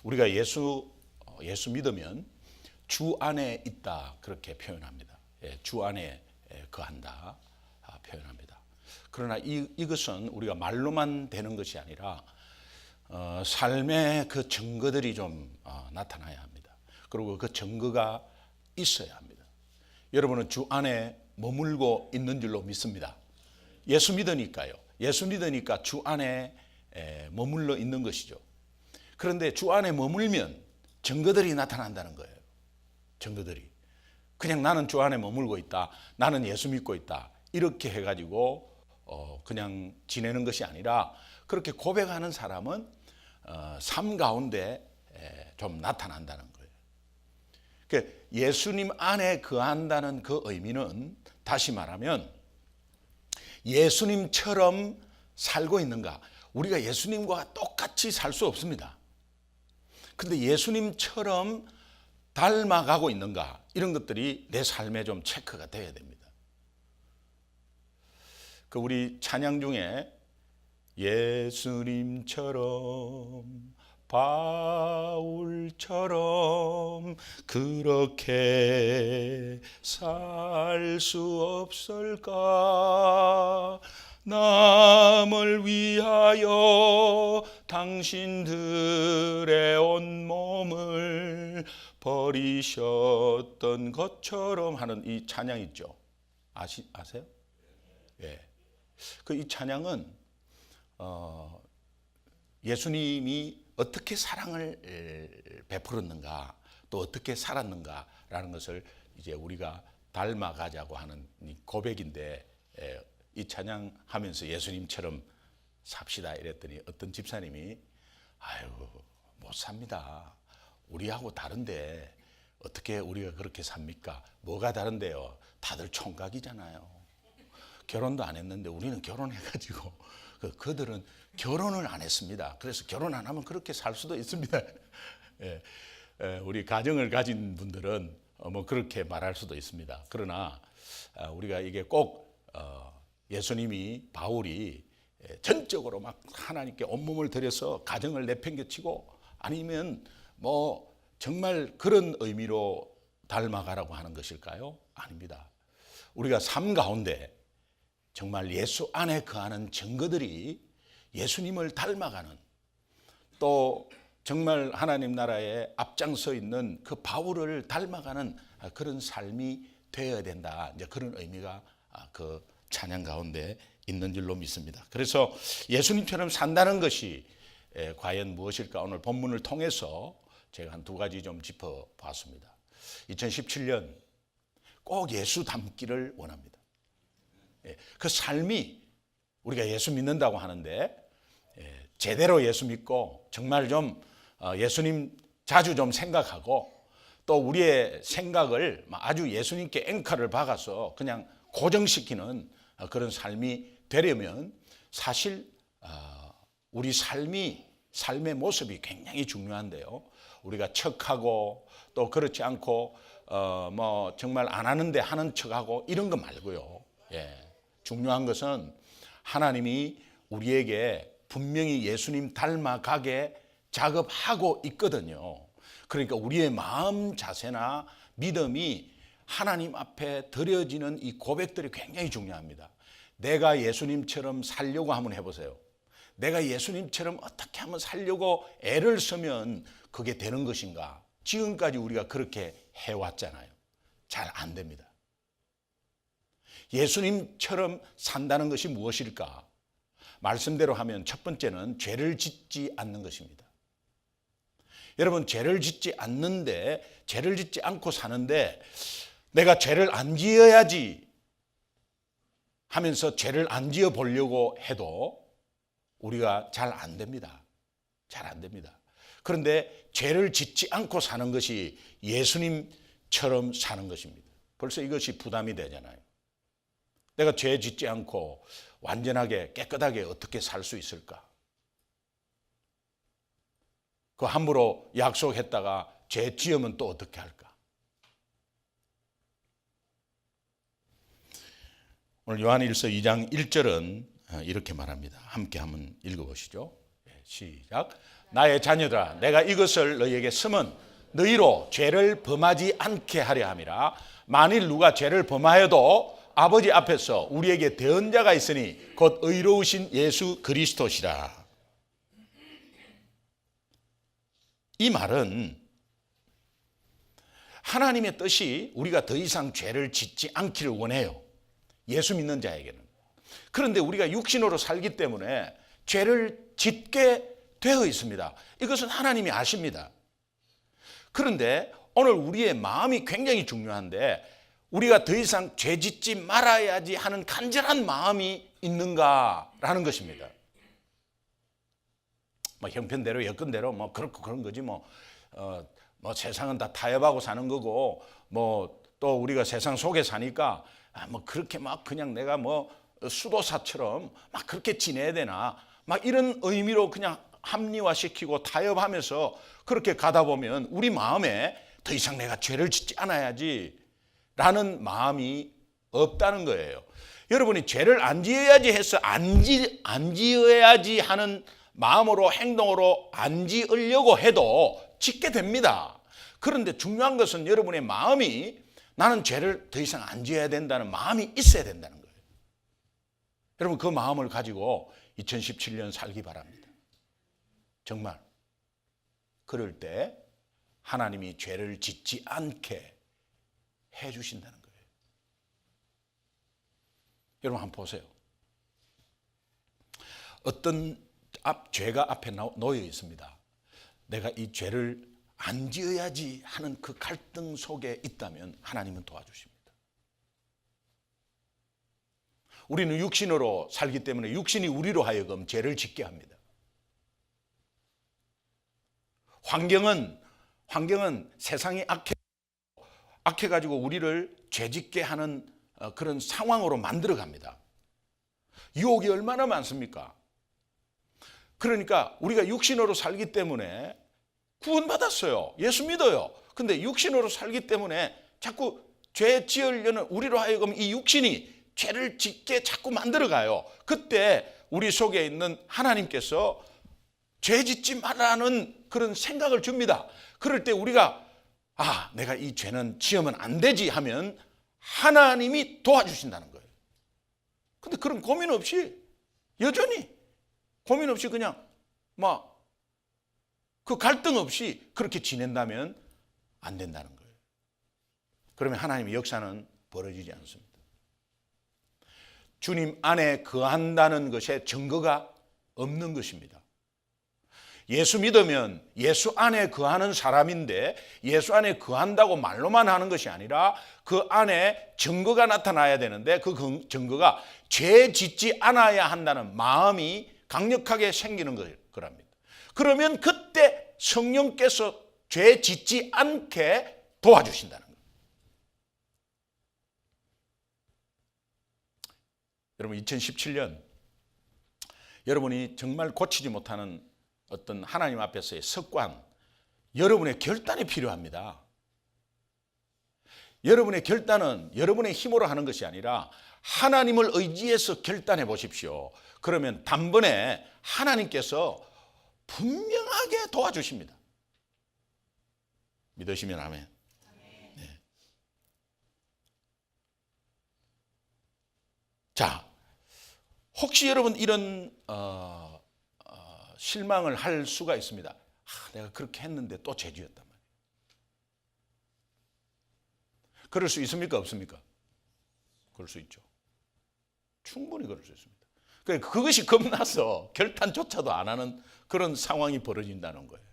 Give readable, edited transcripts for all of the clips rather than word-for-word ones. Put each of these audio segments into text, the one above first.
우리가 예수 믿으면 주 안에 있다 그렇게 표현합니다. 주 안에 거한다 표현합니다. 그러나 이것은 우리가 말로만 되는 것이 아니라 삶의 그 증거들이 좀 나타나야 합니다. 그리고 그 증거가 있어야 합니다. 여러분은 주 안에 머물고 있는 줄로 믿습니다. 예수 믿으니까요. 예수 믿으니까 주 안에 머물러 있는 것이죠. 그런데 주 안에 머물면 증거들이 나타난다는 거예요. 증거들이. 그냥 나는 주 안에 머물고 있다. 나는 예수 믿고 있다. 이렇게 해가지고 그냥 지내는 것이 아니라 그렇게 고백하는 사람은 삶 가운데 좀 나타난다는 거예요. 그러니까 예수님 안에 거한다는 그 의미는 다시 말하면 예수님처럼 살고 있는가? 우리가 예수님과 똑같이 살 수 없습니다. 근데 예수님처럼 닮아가고 있는가? 이런 것들이 내 삶에 좀 체크가 돼야 됩니다. 그 우리 찬양 중에 예수님처럼 바울처럼 그렇게 살 수 없을까? 남을 위하여 당신들의 온몸을 버리셨던 것처럼 하는 이 찬양 있죠. 아세요? 예. 그 이 찬양은 예수님이 어떻게 사랑을 베풀었는가, 또 어떻게 살았는가라는 것을 이제 우리가 닮아가자고 하는 고백인데, 이 찬양하면서 예수님처럼 삽시다 이랬더니 어떤 집사님이 아유 못 삽니다. 우리하고 다른데 어떻게 우리가 그렇게 삽니까? 뭐가 다른데요? 다들 총각이잖아요. 결혼도 안 했는데 우리는 결혼해가지고 그들은 결혼을 안 했습니다. 그래서 결혼 안 하면 그렇게 살 수도 있습니다. 우리 가정을 가진 분들은 뭐 그렇게 말할 수도 있습니다. 그러나 우리가 이게 꼭 예수님이 바울이 전적으로 막 하나님께 온몸을 들여서 가정을 내팽개치고 아니면 뭐 정말 그런 의미로 닮아가라고 하는 것일까요? 아닙니다. 우리가 삶 가운데 정말 예수 안에 거하는 증거들이 예수님을 닮아가는, 또 정말 하나님 나라에 앞장서 있는 그 바울을 닮아가는 그런 삶이 되어야 된다. 이제 그런 의미가 그 찬양 가운데 있는 줄로 믿습니다. 그래서 예수님처럼 산다는 것이 과연 무엇일까? 오늘 본문을 통해서 제가 한 두 가지 좀 짚어봤습니다. 2017년 꼭 예수 닮기를 원합니다. 그 삶이 우리가 예수 믿는다고 하는데 제대로 예수 믿고 정말 좀 예수님 자주 좀 생각하고 또 우리의 생각을 아주 예수님께 앵커를 박아서 그냥 고정시키는 그런 삶이 되려면 사실 우리 삶의 모습이 굉장히 중요한데요. 우리가 척하고 또 그렇지 않고 뭐 정말 안 하는데 하는 척하고 이런 거 말고요. 중요한 것은 하나님이 우리에게 분명히 예수님 닮아가게 작업하고 있거든요. 그러니까 우리의 마음 자세나 믿음이 하나님 앞에 드려지는 이 고백들이 굉장히 중요합니다. 내가 예수님처럼 살려고 한번 해보세요. 내가 예수님처럼 어떻게 하면 살려고 애를 쓰면 그게 되는 것인가? 지금까지 우리가 그렇게 해왔잖아요. 잘 안 됩니다. 예수님처럼 산다는 것이 무엇일까? 말씀대로 하면 첫 번째는 죄를 짓지 않는 것입니다. 여러분, 죄를 짓지 않고 사는데 내가 죄를 안 지어야지 하면서 죄를 안 지어 보려고 해도 우리가 잘 안 됩니다. 잘 안 됩니다. 그런데 죄를 짓지 않고 사는 것이 예수님처럼 사는 것입니다. 벌써 이것이 부담이 되잖아요. 내가 죄 짓지 않고 완전하게 깨끗하게 어떻게 살 수 있을까? 그 함부로 약속했다가 죄 지으면 또 어떻게 할까? 오늘 요한일서 2장 1절은 이렇게 말합니다. 함께 한번 읽어보시죠. 시작. 나의 자녀들아, 내가 이것을 너희에게 쓰면 너희로 죄를 범하지 않게 하려 함이라. 만일 누가 죄를 범하여도 아버지 앞에서 우리에게 대언자가 있으니 곧 의로우신 예수 그리스도시라. 이 말은 하나님의 뜻이 우리가 더 이상 죄를 짓지 않기를 원해요. 예수 믿는 자에게는. 그런데 우리가 육신으로 살기 때문에 죄를 짓게 되어 있습니다. 이것은 하나님이 아십니다. 그런데 오늘 우리의 마음이 굉장히 중요한데, 우리가 더 이상 죄 짓지 말아야지 하는 간절한 마음이 있는가라는 것입니다. 뭐 형편대로 여건대로 뭐 그렇고 그런 거지 뭐 세상은 다 타협하고 사는 거고 뭐 또 우리가 세상 속에 사니까 뭐 그렇게 막 그냥 내가 뭐 수도사처럼 막 그렇게 지내야 되나 막 이런 의미로 그냥 합리화시키고 타협하면서 그렇게 가다 보면 우리 마음에 더 이상 내가 죄를 짓지 않아야지 라는 마음이 없다는 거예요. 여러분이 죄를 안 지어야지 해서 안 지어야지 하는 마음으로 행동으로 안 지으려고 해도 짓게 됩니다. 그런데 중요한 것은 여러분의 마음이 나는 죄를 더 이상 안 지어야 된다는 마음이 있어야 된다는 거예요. 여러분 그 마음을 가지고 2017년 살기 바랍니다. 정말 그럴 때 하나님이 죄를 짓지 않게 해주신다는 거예요. 여러분 한번 보세요. 어떤 죄가 앞에 놓여 있습니다. 내가 이 죄를 안 지어야지 하는 그 갈등 속에 있다면 하나님은 도와주십니다. 우리는 육신으로 살기 때문에 육신이 우리로 하여금 죄를 짓게 합니다. 환경은 세상이 악해가지고 우리를 죄짓게 하는 그런 상황으로 만들어 갑니다. 유혹이 얼마나 많습니까? 그러니까 우리가 육신으로 살기 때문에 구원받았어요. 예수 믿어요. 근데 육신으로 살기 때문에 자꾸 죄 지으려는 우리로 하여금 이 육신이 죄를 짓게 자꾸 만들어가요. 그때 우리 속에 있는 하나님께서 죄 짓지 말라는 그런 생각을 줍니다. 그럴 때 우리가 내가 이 죄는 지으면 안 되지 하면 하나님이 도와주신다는 거예요. 근데 그런 고민 없이 여전히 고민 없이 그냥 그 갈등 없이 그렇게 지낸다면 안 된다는 거예요. 그러면 하나님의 역사는 벌어지지 않습니다. 주님 안에 거한다는 것에 증거가 없는 것입니다. 예수 믿으면 예수 안에 거하는 사람인데 예수 안에 거한다고 말로만 하는 것이 아니라 그 안에 증거가 나타나야 되는데 그 증거가 죄 짓지 않아야 한다는 마음이 강력하게 생기는 거랍니다. 그러면 그때 성령께서 죄 짓지 않게 도와주신다는 거예요. 여러분 2017년 여러분이 정말 고치지 못하는 어떤 하나님 앞에서의 습관, 여러분의 결단이 필요합니다. 여러분의 결단은 여러분의 힘으로 하는 것이 아니라 하나님을 의지해서 결단해 보십시오. 그러면 단번에 하나님께서 분명하게 도와주십니다. 믿으시면 아멘. 네. 자, 혹시 여러분 이런 실망을 할 수가 있습니다. 내가 그렇게 했는데 또 죄지었단 말이에요. 그럴 수 있습니까? 없습니까? 그럴 수 있죠. 충분히 그럴 수 있습니다. 그것이 겁나서 결단조차도 안 하는 그런 상황이 벌어진다는 거예요.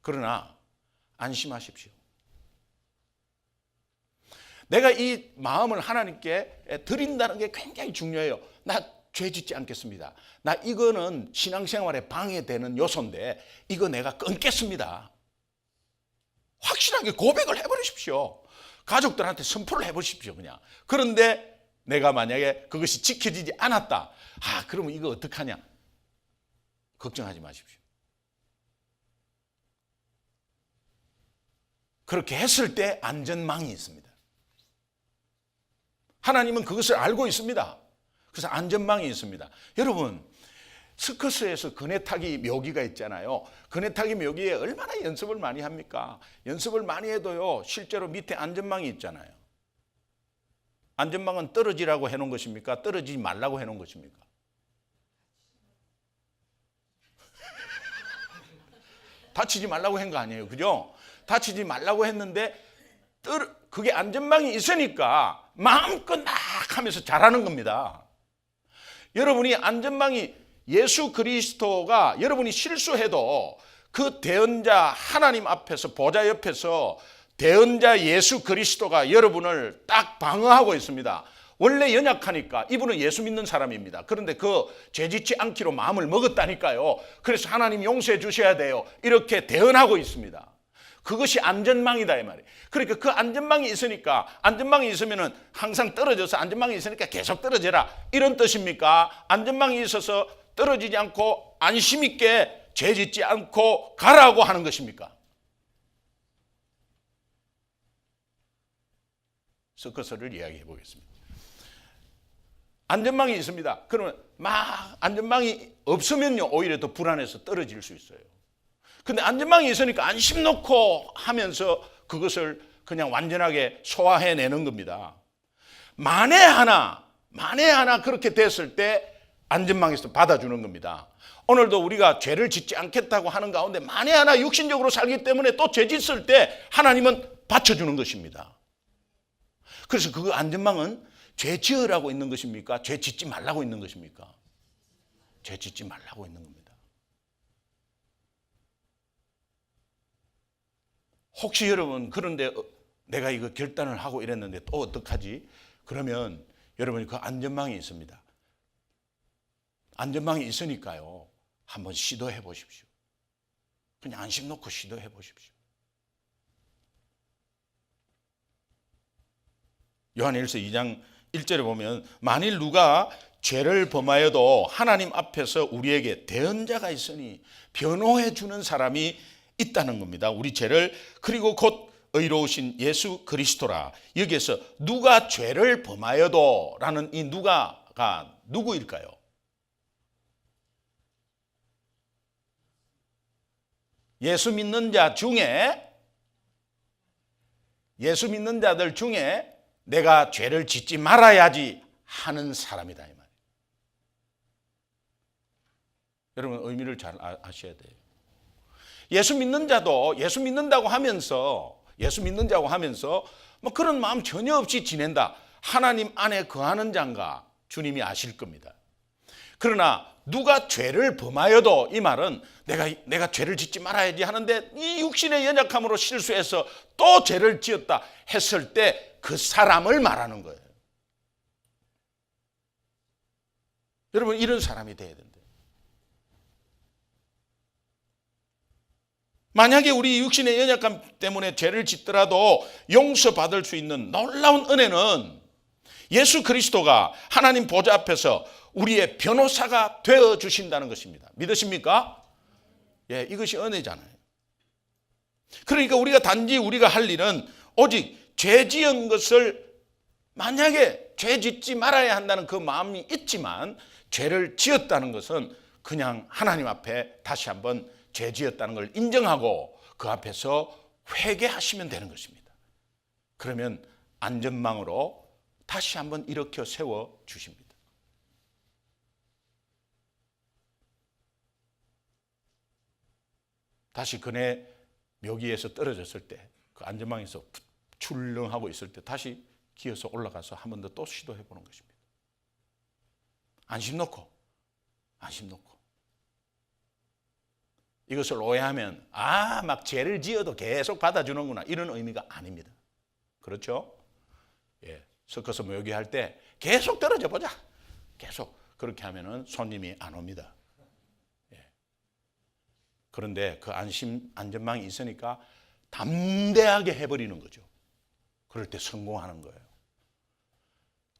그러나 안심하십시오. 내가 이 마음을 하나님께 드린다는 게 굉장히 중요해요. 나 죄 짓지 않겠습니다. 나 이거는 신앙생활에 방해되는 요소인데 이거 내가 끊겠습니다. 확실하게 고백을 해버리십시오. 가족들한테 선포를 해보십시오. 그냥. 그런데 내가 만약에 그것이 지켜지지 않았다. 그러면 이거 어떡하냐? 걱정하지 마십시오. 그렇게 했을 때 안전망이 있습니다. 하나님은 그것을 알고 있습니다. 그래서 안전망이 있습니다. 여러분, 서커스에서 그네타기 묘기가 있잖아요. 그네타기 묘기에 얼마나 연습을 많이 합니까? 연습을 많이 해도요, 실제로 밑에 안전망이 있잖아요. 안전망은 떨어지라고 해놓은 것입니까? 떨어지지 말라고 해놓은 것입니까? 다치지 말라고 한 거 아니에요, 그죠? 다치지 말라고 했는데 그게 안전망이 있으니까 마음껏 막 하면서 잘하는 겁니다. 여러분이 안전망이, 예수 그리스도가 여러분이 실수해도 그 대언자 하나님 앞에서, 보좌 옆에서 대언자 예수 그리스도가 여러분을 딱 방어하고 있습니다. 원래 연약하니까, 이분은 예수 믿는 사람입니다. 그런데 그 죄짓지 않기로 마음을 먹었다니까요. 그래서 하나님 용서해 주셔야 돼요, 이렇게 대언하고 있습니다. 그것이 안전망이다 이 말이에요. 그러니까 그 안전망이 있으니까, 안전망이 있으면은 항상 떨어져서, 안전망이 있으니까 계속 떨어져라, 이런 뜻입니까? 안전망이 있어서 떨어지지 않고 안심 있게 죄짓지 않고 가라고 하는 것입니까? 서커스를 이야기해 보겠습니다. 안전망이 있습니다. 그러면 막 안전망이 없으면요, 오히려 더 불안해서 떨어질 수 있어요. 근데 안전망이 있으니까 안심 놓고 하면서 그것을 그냥 완전하게 소화해내는 겁니다. 만에 하나 그렇게 됐을 때 안전망에서 받아주는 겁니다. 오늘도 우리가 죄를 짓지 않겠다고 하는 가운데 만에 하나 육신적으로 살기 때문에 또 죄 짓을 때 하나님은 받쳐주는 것입니다. 그래서 그 안전망은 죄 지으라고 있는 것입니까? 죄 짓지 말라고 있는 것입니까? 죄 짓지 말라고 있는 겁니다. 혹시 여러분, 그런데 내가 이거 결단을 하고 이랬는데 또 어떡하지? 그러면 여러분이 그 안전망이 있습니다. 안전망이 있으니까요, 한번 시도해 보십시오. 그냥 안심 놓고 시도해 보십시오. 요한일서 2장 1절에 보면, 만일 누가 죄를 범하여도 하나님 앞에서 우리에게 대언자가 있으니 변호해 주는 사람이 있다는 겁니다. 우리 죄를, 그리고 곧 의로우신 예수 그리스도라. 여기에서 누가 죄를 범하여도 라는 이 누가가 누구일까요? 예수 믿는 자 중에, 예수 믿는 자들 중에 내가 죄를 짓지 말아야지 하는 사람이다 이 말이에요. 여러분, 의미를 잘 아셔야 돼요. 예수 믿는 자도 예수 믿는다고 하면서, 예수 믿는다고 하면서 뭐 그런 마음 전혀 없이 지낸다, 하나님 안에 거하는 자인가 주님이 아실 겁니다. 그러나 누가 죄를 범하여도, 이 말은 내가 죄를 짓지 말아야지 하는데 이 육신의 연약함으로 실수해서 또 죄를 지었다 했을 때 그 사람을 말하는 거예요. 여러분, 이런 사람이 돼야 된대요. 만약에 우리 육신의 연약함 때문에 죄를 짓더라도 용서받을 수 있는 놀라운 은혜는 예수 그리스도가 하나님 보좌 앞에서 우리의 변호사가 되어 주신다는 것입니다. 믿으십니까? 예, 이것이 은혜잖아요. 그러니까 우리가 단지 우리가 할 일은 오직 죄 지은 것을, 만약에 죄 짓지 말아야 한다는 그 마음이 있지만 죄를 지었다는 것은 그냥 하나님 앞에 다시 한번 죄 지었다는 걸 인정하고 그 앞에서 회개하시면 되는 것입니다. 그러면 안전망으로 다시 한번 일으켜 세워 주십니다. 다시 그네 묘기에서 떨어졌을 때, 그 안전망에서 출렁하고 있을 때 다시 기어서 올라가서 한 번 더 또 시도해 보는 것입니다. 안심 놓고, 안심 놓고. 이것을 오해하면 막 죄를 지어도 계속 받아주는구나, 이런 의미가 아닙니다. 그렇죠? 예, 서커스 묘기할 때 계속 떨어져 보자, 계속 그렇게 하면은 손님이 안 옵니다. 예. 그런데 그 안전망이 있으니까 담대하게 해버리는 거죠. 그럴 때 성공하는 거예요.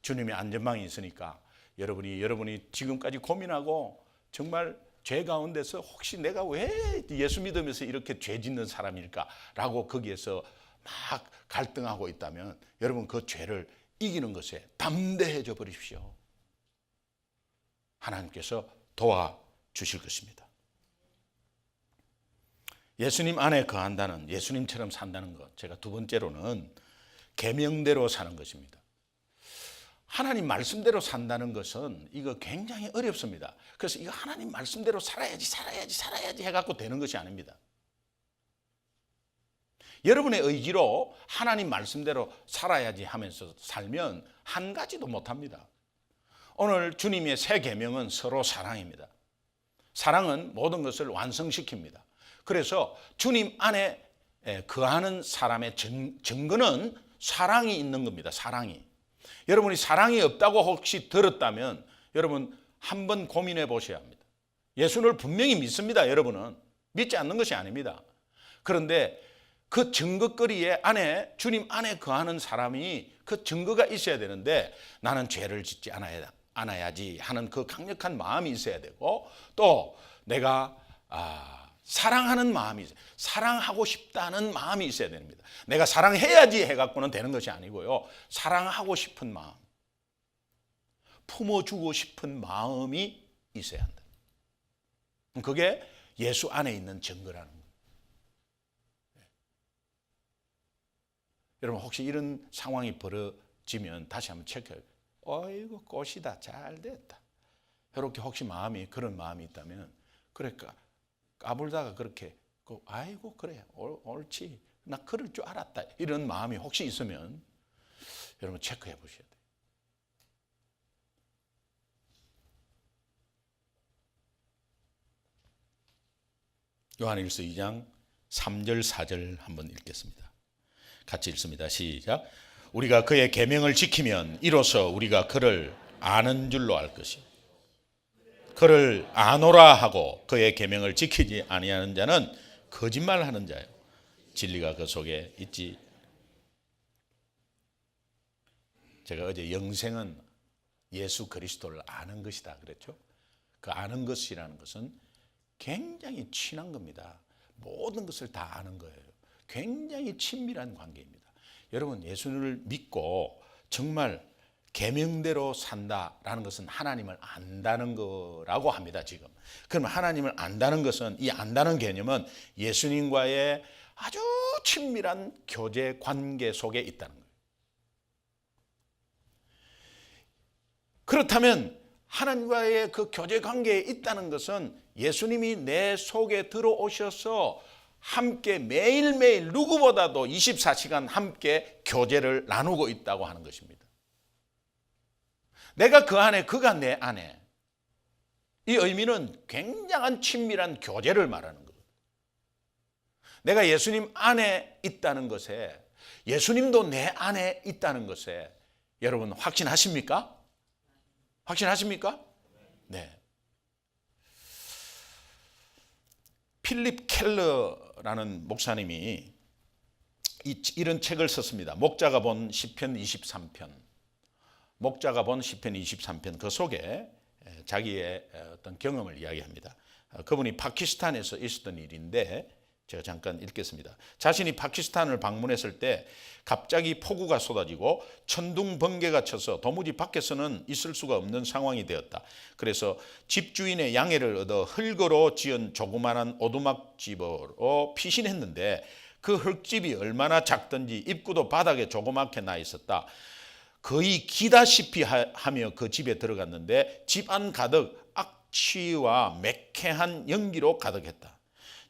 주님의 안전망이 있으니까 여러분이 지금까지 고민하고 정말 죄 가운데서 혹시 내가 왜 예수 믿으면서 이렇게 죄 짓는 사람일까라고 거기에서 막 갈등하고 있다면 여러분, 그 죄를 이기는 것에 담대해져 버리십시오. 하나님께서 도와 주실 것입니다. 예수님 안에 거한다는, 예수님처럼 산다는 것, 제가 두 번째로는 계명대로 사는 것입니다. 하나님 말씀대로 산다는 것은 이거 굉장히 어렵습니다. 그래서 이거 하나님 말씀대로 살아야지 해갖고 되는 것이 아닙니다. 여러분의 의지로 하나님 말씀대로 살아야지 하면서 살면 한 가지도 못합니다. 오늘 주님의 새 계명은 서로 사랑입니다. 사랑은 모든 것을 완성시킵니다. 그래서 주님 안에 거하는 사람의 증거는 사랑이 있는 겁니다. 사랑이. 여러분이 사랑이 없다고 혹시 들었다면 여러분 한번 고민해 보셔야 합니다. 예수를 분명히 믿습니다. 여러분은 믿지 않는 것이 아닙니다. 그런데 그 증거거리에 안에 주님 안에 거하는 사람이 그 증거가 있어야 되는데 나는 죄를 짓지 않아야지 하는 그 강력한 마음이 있어야 되고 또 내가 사랑하는 마음이 있어요. 사랑하고 싶다는 마음이 있어야 됩니다. 내가 사랑해야지 해갖고는 되는 것이 아니고요. 사랑하고 싶은 마음, 품어주고 싶은 마음이 있어야 한다. 그게 예수 안에 있는 증거라는 거예요. 여러분 혹시 이런 상황이 벌어지면 다시 한번 체크해요. 어이구 꽃이다 잘 됐다. 이렇게 혹시 그런 마음이 있다면 그러니까 까불다가 그렇게 아이고 그래 옳지 나 그럴 줄 알았다 이런 마음이 혹시 있으면 여러분 체크해 보셔야 돼요. 요한일서 2장 3절 4절 한번 읽겠습니다. 같이 읽습니다. 시작. 우리가 그의 계명을 지키면 이로써 우리가 그를 아는 줄로 알 것이요 그를 아노라 하고 그의 계명을 지키지 아니하는 자는 거짓말하는 자요 진리가 그 속에 있지. 제가 어제 영생은 예수 그리스도를 아는 것이다 그랬죠. 그 아는 것이라는 것은 굉장히 친한 겁니다. 모든 것을 다 아는 거예요. 굉장히 친밀한 관계입니다. 여러분 예수를 믿고 정말 계명대로 산다라는 것은 하나님을 안다는 거라고 합니다. 지금. 그럼 하나님을 안다는 것은 이 안다는 개념은 예수님과의 아주 친밀한 교제 관계 속에 있다는 거예요. 그렇다면 하나님과의 그 교제 관계에 있다는 것은 예수님이 내 속에 들어오셔서 함께 매일매일 누구보다도 24시간 함께 교제를 나누고 있다고 하는 것입니다. 내가 그 안에 그가 내 안에 이 의미는 굉장한 친밀한 교제를 말하는 거예요. 내가 예수님 안에 있다는 것에 예수님도 내 안에 있다는 것에 여러분 확신하십니까? 확신하십니까? 네. 필립 켈러라는 목사님이 이런 책을 썼습니다. 목자가 본 시편 23편. 목자가 본 시편 23편 그 속에 자기의 어떤 경험을 이야기합니다. 그분이 파키스탄에서 있었던 일인데 제가 잠깐 읽겠습니다. 자신이 파키스탄을 방문했을 때 갑자기 폭우가 쏟아지고 천둥 번개가 쳐서 도무지 밖에서는 있을 수가 없는 상황이 되었다. 그래서 집주인의 양해를 얻어 흙으로 지은 조그마한 오두막집으로 피신했는데 그 흙집이 얼마나 작던지 입구도 바닥에 조그맣게 나 있었다. 거의 기다시피 하며 그 집에 들어갔는데 집안 가득 악취와 매캐한 연기로 가득했다.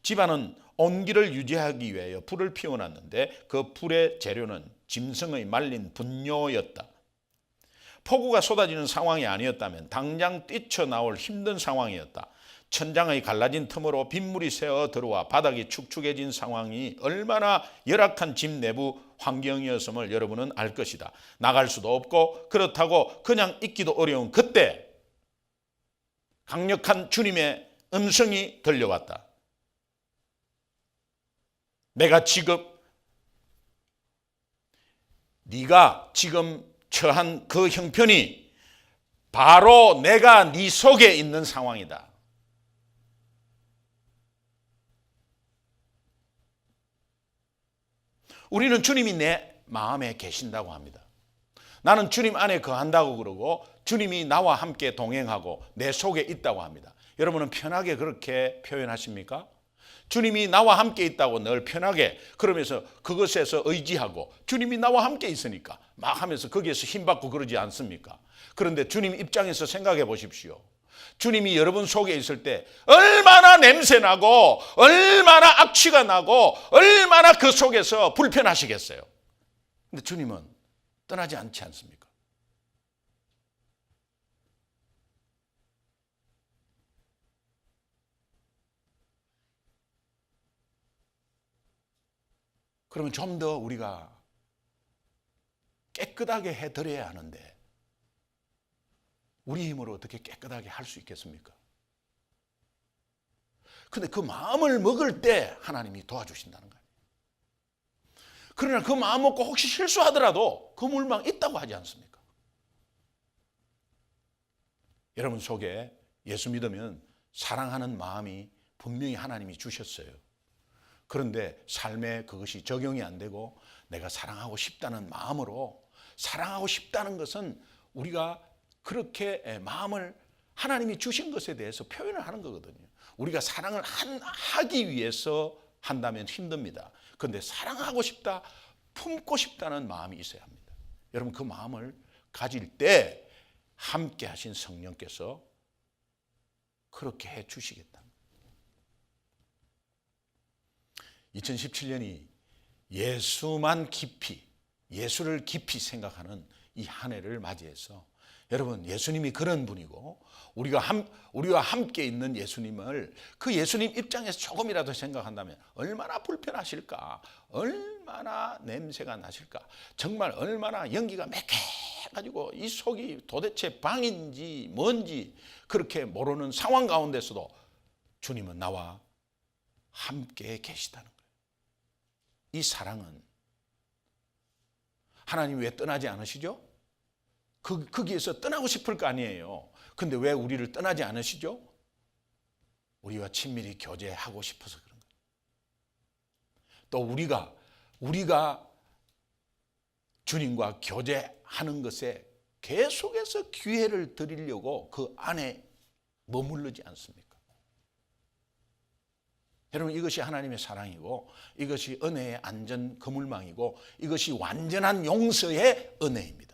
집안은 온기를 유지하기 위하여 불을 피워놨는데 그 불의 재료는 짐승의 말린 분뇨였다. 폭우가 쏟아지는 상황이 아니었다면 당장 뛰쳐나올 힘든 상황이었다. 천장의 갈라진 틈으로 빗물이 새어 들어와 바닥이 축축해진 상황이 얼마나 열악한 집 내부 환경이었음을 여러분은 알 것이다. 나갈 수도 없고 그렇다고 그냥 있기도 어려운 그때 강력한 주님의 음성이 들려왔다. 내가 지금 네가 지금 처한 그 형편이 바로 내가 네 속에 있는 상황이다. 우리는 주님이 내 마음에 계신다고 합니다. 나는 주님 안에 거한다고 그러고 주님이 나와 함께 동행하고 내 속에 있다고 합니다. 여러분은 편하게 그렇게 표현하십니까? 주님이 나와 함께 있다고 늘 편하게 그러면서 그것에서 의지하고 주님이 나와 함께 있으니까 막 하면서 거기에서 힘받고 그러지 않습니까? 그런데 주님 입장에서 생각해 보십시오. 주님이 여러분 속에 있을 때 얼마나 냄새나고 얼마나 악취가 나고 얼마나 그 속에서 불편하시겠어요. 근데 주님은 떠나지 않지 않습니까? 그러면 좀 더 우리가 깨끗하게 해드려야 하는데 우리 힘으로 어떻게 깨끗하게 할 수 있겠습니까? 근데 그 마음을 먹을 때 하나님이 도와주신다는 거예요. 그러나 그 마음 먹고 혹시 실수하더라도 그 물망 있다고 하지 않습니까? 여러분 속에 예수 믿으면 사랑하는 마음이 분명히 하나님이 주셨어요. 그런데 삶에 그것이 적용이 안 되고 내가 사랑하고 싶다는 마음으로 사랑하고 싶다는 것은 우리가 그렇게 마음을 하나님이 주신 것에 대해서 표현을 하는 거거든요. 우리가 사랑을 하기 위해서 한다면 힘듭니다. 그런데 사랑하고 싶다, 품고 싶다는 마음이 있어야 합니다. 여러분 그 마음을 가질 때 함께 하신 성령께서 그렇게 해 주시겠다. 2017년이 예수만 깊이, 예수를 깊이 생각하는 이 한 해를 맞이해서 여러분 예수님이 그런 분이고 우리와 함께 있는 예수님을 그 예수님 입장에서 조금이라도 생각한다면 얼마나 불편하실까, 얼마나 냄새가 나실까, 정말 얼마나 연기가 매캐가지고 이 속이 도대체 방인지 뭔지 그렇게 모르는 상황 가운데서도 주님은 나와 함께 계시다는 거예요. 이 사랑은 하나님 왜 떠나지 않으시죠? 거기에서 떠나고 싶을 거 아니에요. 근데 왜 우리를 떠나지 않으시죠? 우리와 친밀히 교제하고 싶어서 그런 거예요. 또 우리가 주님과 교제하는 것에 계속해서 기회를 드리려고 그 안에 머무르지 않습니까? 여러분 이것이 하나님의 사랑이고 이것이 은혜의 안전 그물망이고 이것이 완전한 용서의 은혜입니다.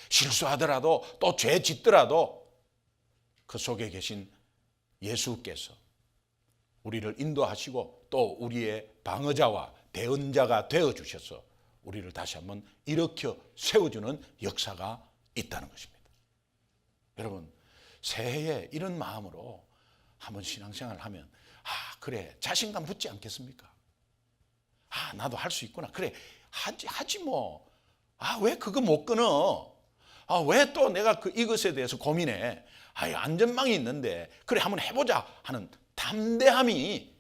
실수하더라도 또 죄 짓더라도 그 속에 계신 예수께서 우리를 인도하시고 또 우리의 방어자와 대언자가 되어주셔서 우리를 다시 한번 일으켜 세워주는 역사가 있다는 것입니다. 여러분 새해에 이런 마음으로 한번 신앙생활을 하면 그래 자신감 붙지 않겠습니까? 나도 할 수 있구나. 그래 하지 뭐. 왜 그거 못 끊어? 왜 또 내가 이것에 대해서 고민해? 안전망이 있는데 그래 한번 해보자 하는 담대함이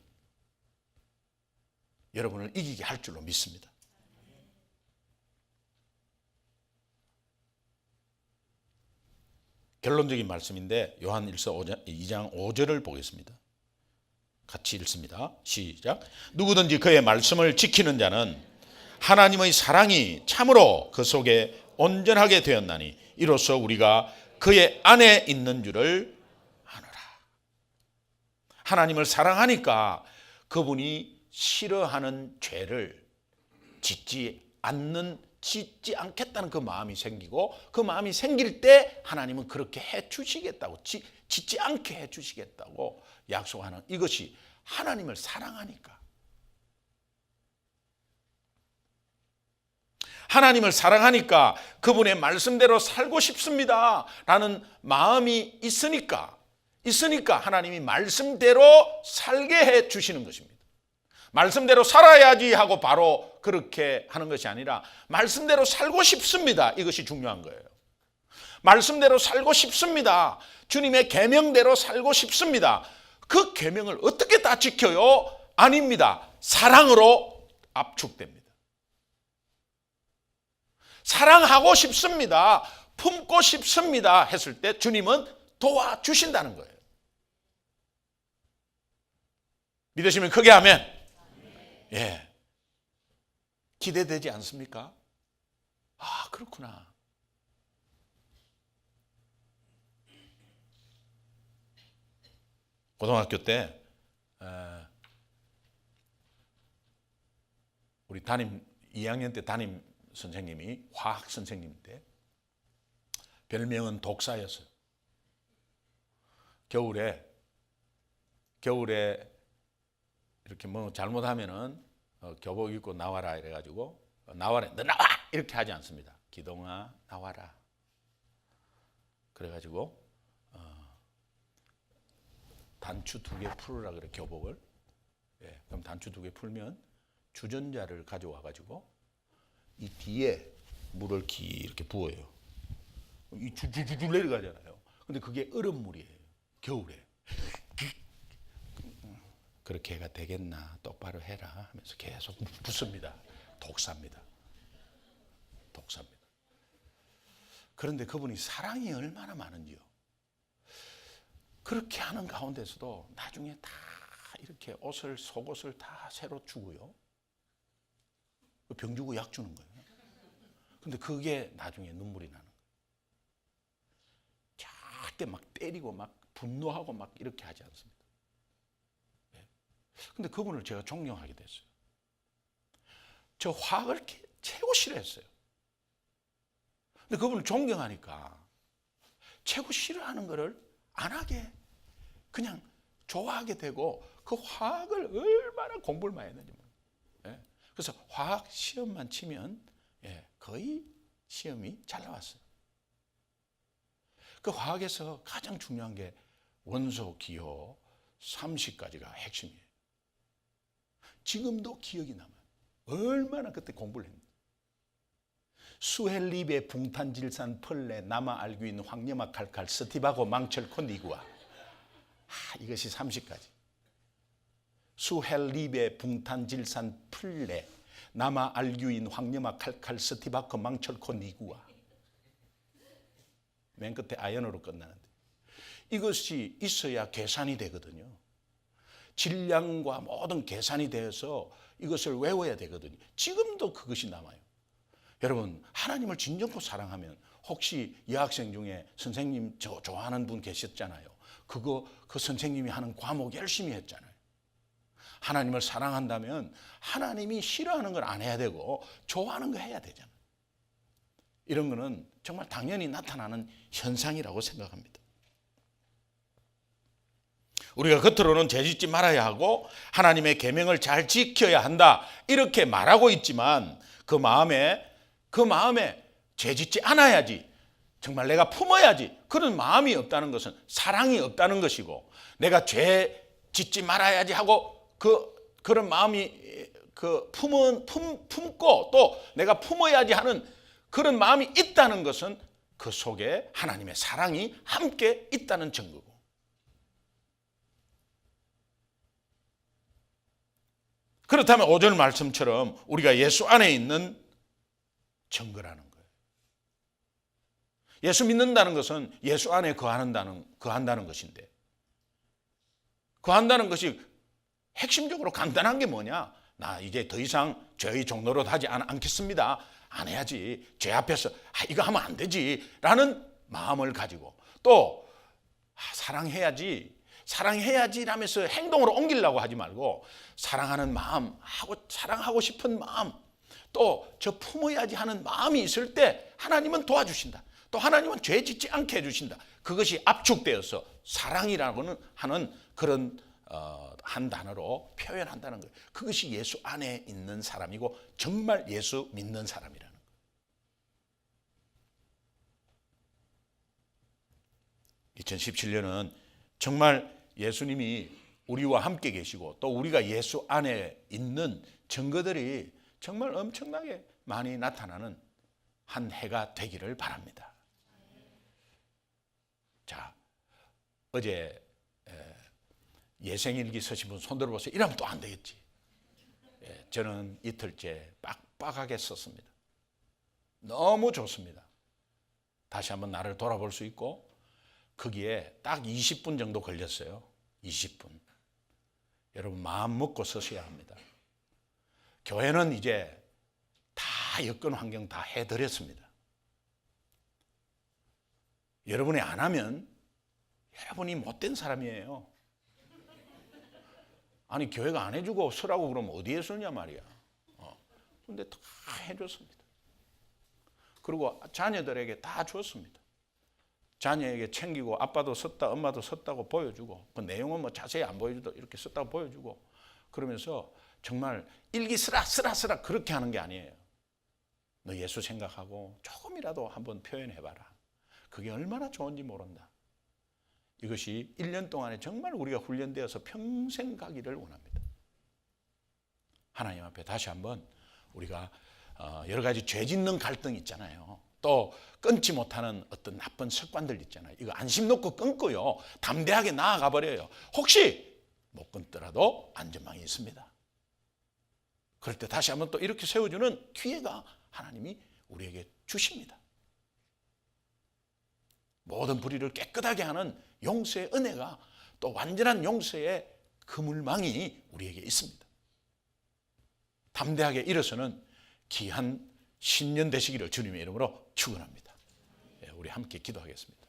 여러분을 이기게 할 줄로 믿습니다. 결론적인 말씀인데 요한일서 2장 5절을 보겠습니다. 같이 읽습니다. 시작. 누구든지 그의 말씀을 지키는 자는 하나님의 사랑이 참으로 그 속에 온전하게 되었나니 이로써 우리가 그의 안에 있는 줄을 아노라. 하나님을 사랑하니까 그분이 싫어하는 죄를 짓지 않겠다는 그 마음이 생기고 그 마음이 생길 때 하나님은 그렇게 해 주시겠다고 짓지 않게 해 주시겠다고 약속하는 이것이 하나님을 사랑하니까. 하나님을 사랑하니까 그분의 말씀대로 살고 싶습니다 라는 마음이 있으니까 하나님이 말씀대로 살게 해 주시는 것입니다. 말씀대로 살아야지 하고 바로 그렇게 하는 것이 아니라 말씀대로 살고 싶습니다. 이것이 중요한 거예요. 말씀대로 살고 싶습니다. 주님의 계명대로 살고 싶습니다. 그 계명을 어떻게 다 지켜요? 아닙니다. 사랑으로 압축됩니다. 사랑하고 싶습니다. 품고 싶습니다 했을 때 주님은 도와주신다는 거예요. 믿으시면 크게 하면 기대되지 않습니까? 아, 그렇구나. 고등학교 때 우리 2학년 때 담임 선생님이 화학 선생님인데 별명은 독사였어요. 겨울에 이렇게 뭐 잘못하면은 교복 입고 나와라 이래가지고 나와라, 너 나와 이렇게 하지 않습니다. 기동아 나와라. 그래가지고 단추 2개 풀으라 그래, 교복을. 예, 그럼 단추 2개 풀면 주전자를 가져와가지고 이 뒤에 물을 이렇게 부어요. 이 줄줄줄 내려가잖아요. 근데 그게 얼음물이에요. 겨울에. 그렇게 해가 되겠나, 똑바로 해라 하면서 계속 붓습니다. 독사입니다. 독사입니다. 그런데 그분이 사랑이 얼마나 많은지요. 그렇게 하는 가운데서도 나중에 다 이렇게 속옷을 다 새로 주고요. 병 주고 약 주는 거예요. 근데 그게 나중에 눈물이 나는 거예요. 절대 막 때리고 막 분노하고 막 이렇게 하지 않습니다. 근데 그분을 제가 존경하게 됐어요. 저 화학을 최고 싫어했어요. 근데 그분을 존경하니까 최고 싫어하는 거를 안 하게 그냥 좋아하게 되고 그 화학을 얼마나 공부를 많이 했는지 모르겠어요. 그래서 화학 시험만 치면 거의 시험이 잘 나왔어요. 그 화학에서 가장 중요한 게 원소, 기호, 삼식까지가 핵심이에요. 지금도 기억이 남아요. 얼마나 그때 공부를 했는지. 수헬립의 붕탄질산 펄레 남아 알규인 황염화 칼칼 스티바고 망철코 니구아. 이것이 30가지. 수헬립의 붕탄질산 펄레 남아 알규인 황염화 칼칼 스티바코 망철코 니구아. 맨 끝에 아연으로 끝나는데 이것이 있어야 계산이 되거든요. 질량과 모든 계산이 되어서 이것을 외워야 되거든요. 지금도 그것이 남아요. 여러분, 하나님을 진정으로 사랑하면 혹시 여학생 중에 선생님 좋아하는 분 계셨잖아요. 그 선생님이 하는 과목 열심히 했잖아요. 하나님을 사랑한다면 하나님이 싫어하는 걸 안 해야 되고 좋아하는 거 해야 되잖아요. 이런 거는 정말 당연히 나타나는 현상이라고 생각합니다. 우리가 겉으로는 죄짓지 말아야 하고 하나님의 계명을 잘 지켜야 한다 이렇게 말하고 있지만 그 마음에 죄짓지 않아야지, 정말 내가 품어야지 그런 마음이 없다는 것은 사랑이 없다는 것이고, 내가 죄 짓지 말아야지 하고 그런 마음이 품고 또 내가 품어야지 하는 그런 마음이 있다는 것은 그 속에 하나님의 사랑이 함께 있다는 증거고, 그렇다면 5절 말씀처럼 우리가 예수 안에 있는 증거라는 거예요. 예수 믿는다는 것은 예수 안에 거한다는 것인데, 거한다는 것이 핵심적으로 간단한 게 뭐냐? 나 이제 더 이상 죄의 종노릇 하지 않겠습니다. 안 해야지. 죄 앞에서 이거 하면 안 되지 라는 마음을 가지고, 또 사랑해야지 라면서 행동으로 옮기려고 하지 말고 사랑하는 마음, 사랑하고 싶은 마음, 또 저 품어야지 하는 마음이 있을 때 하나님은 도와주신다. 또 하나님은 죄 짓지 않게 해주신다. 그것이 압축되어서 사랑이라고는 하는 그런 한 단어로 표현한다는 거예요. 그것이 예수 안에 있는 사람이고 정말 예수 믿는 사람이라는 거예요. (2017년은) 정말 예수님이 우리와 함께 계시고 또 우리가 예수 안에 있는 증거들이 정말 엄청나게 많이 나타나는 한 해가 되기를 바랍니다. 자, 어제 예생일기 쓰신 분 손 들어보세요. 이러면 또 안 되겠지. 저는 이틀째 빡빡하게 썼습니다. 너무 좋습니다. 다시 한번 나를 돌아볼 수 있고, 거기에 딱 20분 정도 걸렸어요. 20분. 여러분 마음 먹고 쓰셔야 합니다. 교회는 이제 다 다 여건 환경 다 해드렸습니다. 여러분이 안 하면 여러분이 못된 사람이에요. 아니 교회가 안 해주고 쓰라고 그러면 어디에 쓰냐 말이야. 근데 다 해줬습니다. 그리고 자녀들에게 다 줬습니다. 자녀에게 챙기고 아빠도 썼다 엄마도 썼다고 보여주고 그 내용은 뭐 자세히 안 보여줘도 이렇게 썼다고 보여주고 그러면서 정말 일기 쓰라 그렇게 하는 게 아니에요. 너 예수 생각하고 조금이라도 한번 표현해봐라. 그게 얼마나 좋은지 모른다. 이것이 1년 동안에 정말 우리가 훈련되어서 평생 가기를 원합니다. 하나님 앞에 다시 한번 우리가 여러 가지 죄 짓는 갈등이 있잖아요. 또 끊지 못하는 어떤 나쁜 습관들 있잖아요. 이거 안심 놓고 끊고요. 담대하게 나아가 버려요. 혹시 못 끊더라도 안전망이 있습니다. 그럴 때 다시 한번 또 이렇게 세워주는 기회가 하나님이 우리에게 주십니다. 모든 불의를 깨끗하게 하는 용서의 은혜가 또 완전한 용서의 그물망이 우리에게 있습니다. 담대하게 일어서는 귀한 신년 되시기를 주님의 이름으로 축원합니다. 우리 함께 기도하겠습니다.